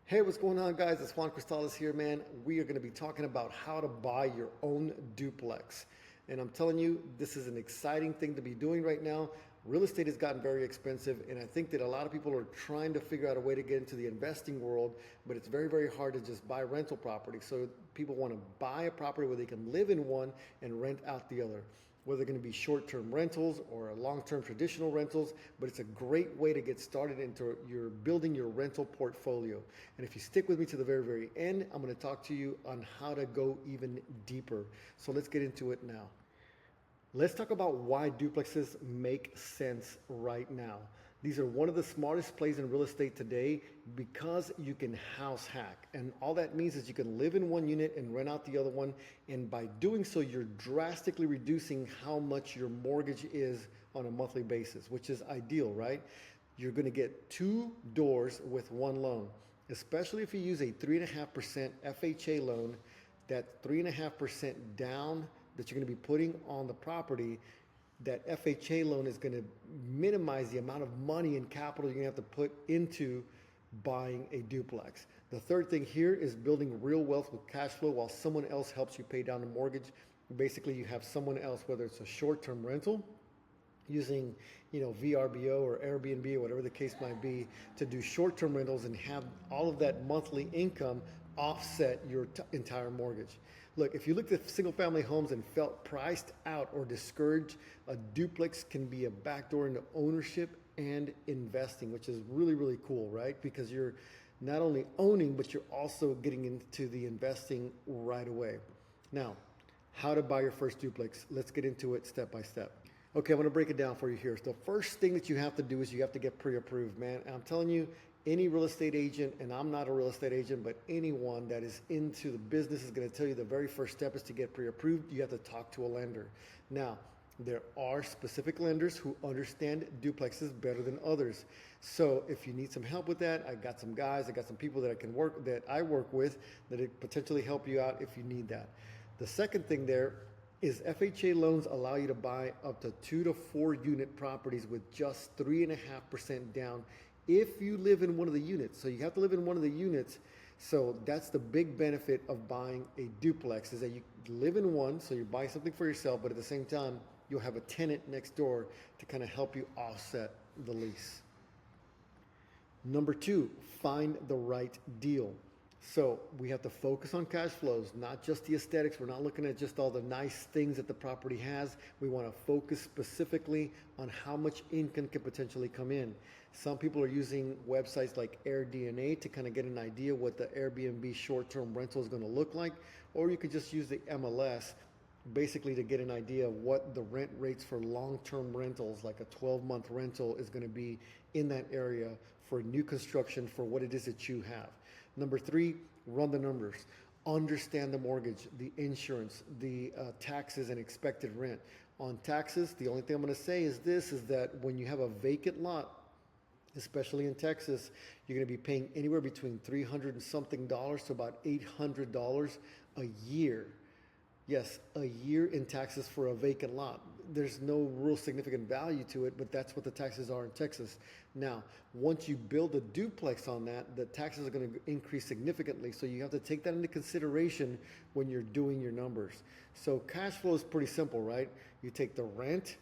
Hey, what's going on, guys? It's Juan Cristales here, man. We are going to be talking about how to buy your own duplex. And I'm telling you, this is an exciting thing to be doing right now. Real estate has gotten very expensive, and I think that a lot of people are trying to figure out a way to get into the investing world, but it's very, very hard to just buy rental property. So people want to buy a property where they can live in one and rent out the other, whether they're going to be short-term rentals or long-term traditional rentals, but it's a great way to get started into your building your rental portfolio. And if you stick with me to the very, very end, I'm going to talk to you on how to go even deeper. So let's get into it now. Let's talk about why duplexes make sense right now. These are one of the smartest plays in real estate today because you can house hack. And all that means is you can live in one unit and rent out the other one. And by doing so, you're drastically reducing how much your mortgage is on a monthly basis, which is ideal, right? You're going to get two doors with one loan, especially if you use a 3.5% FHA loan. That 3.5% down that you're going to be putting on the property, that FHA loan is going to minimize the amount of money and capital you're going to have to put into buying a duplex. The third thing here is building real wealth with cash flow while someone else helps you pay down the mortgage. Basically, you have someone else, whether it's a short-term rental, using VRBO or Airbnb or whatever the case might be, to do short-term rentals and have all of that monthly income offset your entire mortgage. Look, if you looked at single family homes and felt priced out or discouraged, a duplex can be a backdoor into ownership and investing, which is really, really cool, right? Because you're not only owning, but you're also getting into the investing right away. Now, how to buy your first duplex. Let's get into it step by step. Okay, I'm gonna break it down for you here. So the first thing that you have to do is you have to get pre-approved, man. And I'm telling you, any real estate agent, and I'm not a real estate agent, but anyone that is into the business is gonna tell you the very first step is to get pre-approved. You have to talk to a lender. Now, there are specific lenders who understand duplexes better than others. So if you need some help with that, I got some guys, I got some people that I work with that it potentially help you out if you need that. The second thing there is FHA loans allow you to buy up to 2 to 4 unit properties with just 3.5% down if you live in one of the units. So you have to live in one of the units. So that's the big benefit of buying a duplex, is that you live in one, so you buy something for yourself, but at the same time, you'll have a tenant next door to kind of help you offset the lease. Number two, find the right deal. So we have to focus on cash flows, not just the aesthetics. We're not looking at just all the nice things that the property has. We want to focus specifically on how much income can potentially come in. Some people are using websites like AirDNA to kind of get an idea what the Airbnb short-term rental is going to look like, or you could just use the MLS basically to get an idea of what the rent rates for long-term rentals, like a 12-month rental, is going to be in that area for new construction for what it is that you have. Number three, run the numbers. Understand the mortgage, the insurance, the taxes and expected rent. On taxes, the only thing I'm going to say is this, is that when you have a vacant lot, especially in Texas, you're going to be paying anywhere between $300 and something to about $800 a year. Yes, a year in taxes for a vacant lot. There's no real significant value to it, but that's what the taxes are in Texas. Now, once you build a duplex on that, the taxes are going to increase significantly. So you have to take that into consideration when you're doing your numbers. So cash flow is pretty simple, right? You take the rent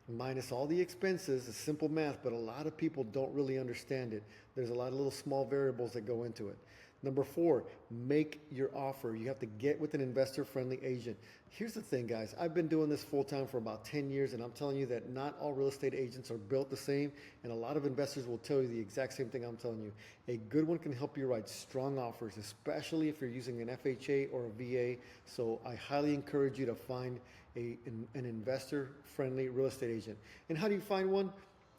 minus all the expenses. It's simple math, but a lot of people don't really understand it. There's a lot of little small variables that go into it. Number four, make your offer. You have to get with an investor-friendly agent. Here's the thing, guys. I've been doing this full-time for about 10 years, and I'm telling you that not all real estate agents are built the same, and a lot of investors will tell you the exact same thing I'm telling you. A good one can help you write strong offers, especially if you're using an FHA or a VA. So I highly encourage you to find an investor-friendly real estate agent. And how do you find one?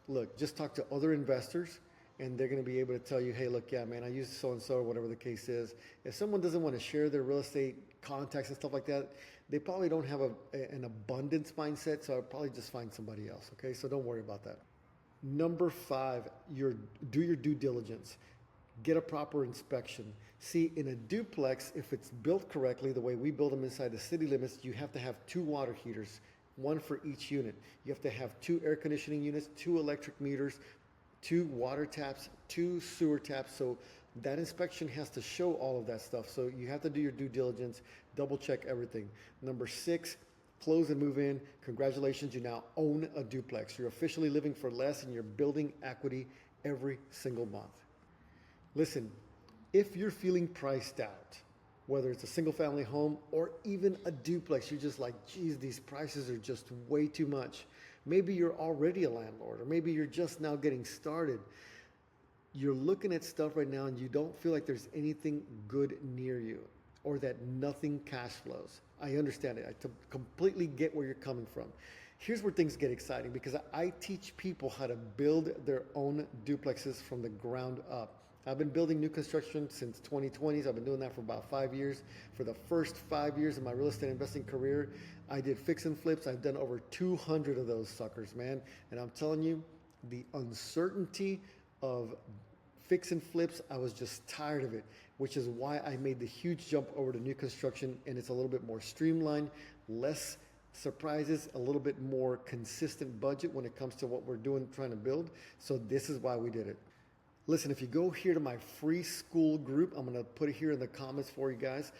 Look, just talk to other investors, and they're going to be able to tell you, hey, look, yeah, man, I use so-and-so or whatever the case is. If someone doesn't want to share their real estate contacts and stuff like that, they probably don't have an abundance mindset, so I'll probably just find somebody else, okay? So don't worry about that. Number five, do your due diligence. Get a proper inspection. See, in a duplex, if it's built correctly, the way we build them inside the city limits, you have to have 2 water heaters, one for each unit. You have to have 2 air conditioning units, 2 electric meters, 2 water taps, 2 sewer taps. So that inspection has to show all of that stuff. So you have to do your due diligence, double check everything. Number 6, close and move in. Congratulations, you now own a duplex. You're officially living for less and you're building equity every single month. Listen, if you're feeling priced out, whether it's a single family home or even a duplex, you're just like, geez, these prices are just way too much. Maybe you're already a landlord, or maybe you're just now getting started. You're looking at stuff right now and you don't feel like there's anything good near you, or that nothing cash flows. I understand it. I completely get where you're coming from. Here's where things get exciting, because I teach people how to build their own duplexes from the ground up. I've been building new construction since 2020. I've been doing that for about 5 years. For the first 5 years of my real estate investing career, I did fix and flips. I've done over 200 of those suckers, man. And I'm telling you, the uncertainty of fix and flips, I was just tired of it, which is why I made the huge jump over to new construction. And it's a little bit more streamlined, less surprises, a little bit more consistent budget when it comes to what we're doing, trying to build. So this is why we did it. Listen, if you go here to my free school group, I'm going to put it here in the comments for you guys.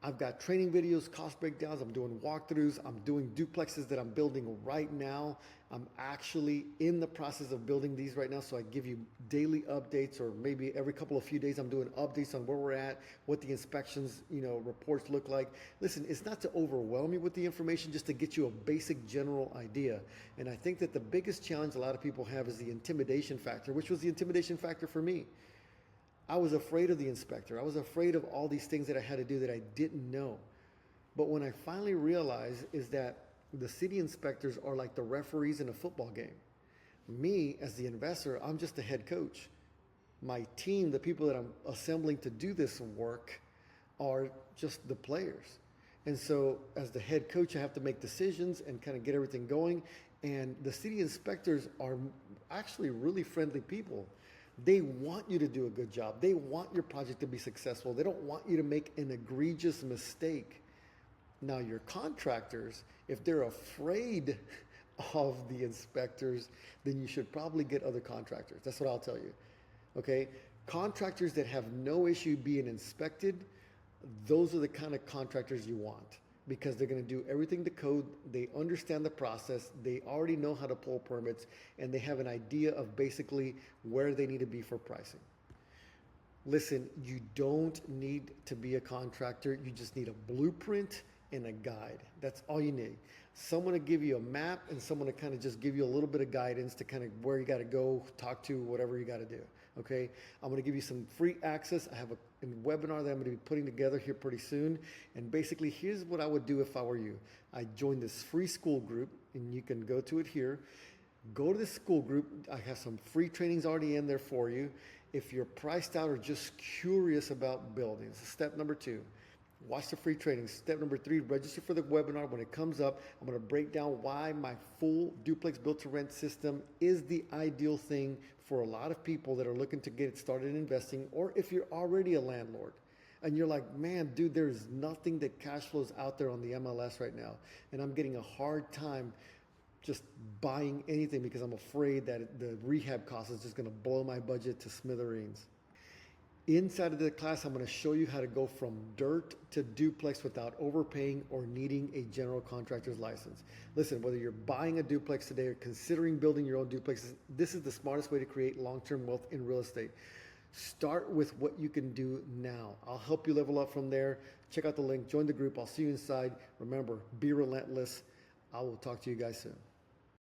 I've got training videos, cost breakdowns. I'm doing walkthroughs. I'm doing duplexes that I'm building right now. I'm actually in the process of building these right now. So I give you daily updates, or maybe every couple of few days I'm doing updates on where we're at, what the inspections, reports look like. Listen, it's not to overwhelm you with the information, just to get you a basic general idea. And I think that the biggest challenge a lot of people have is the intimidation factor, which was the intimidation factor for me. I was afraid of the inspector. I was afraid of all these things that I had to do that I didn't know. But when I finally realized is that the city inspectors are like the referees in a football game. Me, as the investor, I'm just the head coach. My team, the people that I'm assembling to do this work, are just the players. And so as the head coach, I have to make decisions and kind of get everything going. And the city inspectors are actually really friendly people. They want you to do a good job. They want your project to be successful. They don't want you to make an egregious mistake. Now, your contractors, if they're afraid of the inspectors, then you should probably get other contractors. That's what I'll tell you. Okay? Contractors that have no issue being inspected, those are the kind of contractors you want, because they're going to do everything to code. They understand the process. They already know how to pull permits, and they have an idea of basically where they need to be for pricing. Listen, you don't need to be a contractor. You just need a blueprint and a guide. That's all you need. Someone to give you a map, and someone to kind of just give you a little bit of guidance to kind of where you got to go, talk to, whatever you got to do. Okay, I'm going to give you some free access. I have a webinar that I'm going to be putting together here pretty soon. And basically, here's what I would do if I were you. I joined this free school group, and you can go to it here. Go to this school group. I have some free trainings already in there for you. If you're priced out or just curious about building, so step number 2. Watch the free training. Step number 3, register for the webinar. When it comes up, I'm going to break down why my full duplex built-to-rent system is the ideal thing for a lot of people that are looking to get started in investing, or if you're already a landlord and you're like, man, dude, there's nothing that cash flows out there on the MLS right now, and I'm getting a hard time just buying anything because I'm afraid that the rehab cost is just going to blow my budget to smithereens. Inside of the class, I'm going to show you how to go from dirt to duplex without overpaying or needing a general contractor's license. Listen, whether you're buying a duplex today or considering building your own duplexes, this is the smartest way to create long-term wealth in real estate. Start with what you can do now. I'll help you level up from there. Check out the link, join the group. I'll see you inside. Remember, be relentless. I will talk to you guys soon.